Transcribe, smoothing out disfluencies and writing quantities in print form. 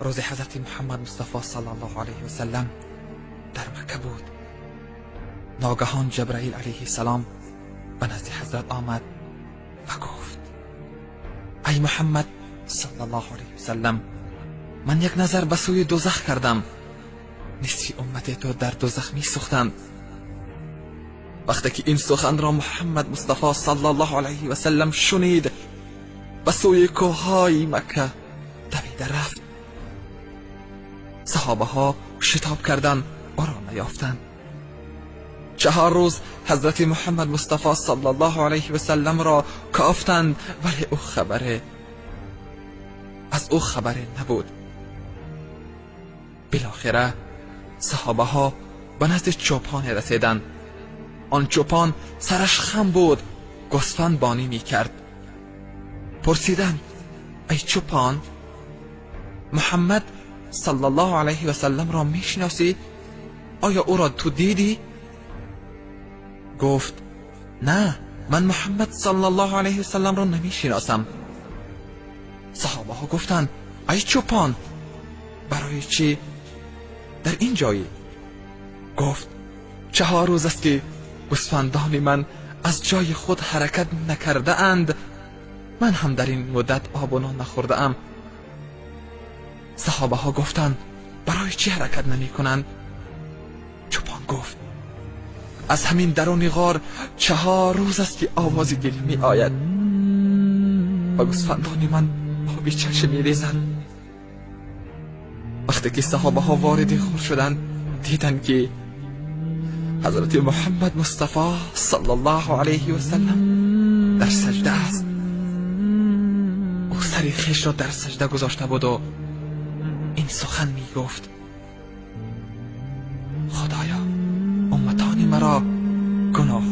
روز حضرت محمد مصطفی صلی الله علیه و سلم در مکه بود. ناگهان جبرائیل علیه السلام به نزد حضرت آمد و گفت: ای محمد صلی الله علیه و سلم، من یک نظر به سوی دوزخ کردم. نصف امت تو در دوزخ می سوختند. وقتی که این سخن را محمد مصطفی صلی الله علیه و سلم شنید، به سوی کوههای مکه دویده رفت. صحابه ها شتاب کردند، او را نیافتند. 4 روز حضرت محمد مصطفی صلی الله علیه و سلم را کافتند، ولی از او خبری نبود. بالاخره صحابه ها به نزد چوپان رسیدند. آن چوپان سرش خم بود، گوسفند بانی می کرد. پرسیدند: ای چوپان، محمد صلی الله علیه و سلم را می شناسی؟ آیا او را تو دیدی؟ گفت: نه، من محمد صلی الله علیه و سلم را نمی شناسم. صحابه ها گفتند: ای چوپان، برای چی در این جایی؟ گفت: 4 روز است که گوسفندان من از جای خود حرکت نکرده اند. من هم در این مدت آب و نان نخورده ام. صحابه ها گفتند: برای چی حرکت نمی کنند؟ چوپان گفت: از همین درون غار 4 روز است که آواز گل می آید و گوسفندان من آبی چشم می ریزند. وقتی که صحابه ها وارد غار شدند، دیدند که حضرت محمد مصطفی صلی الله علیه و سلم در سجده است. او سر خویش را در سجده گذاشته بود و این سخن می گفت: خدایا، امتان مرا گناه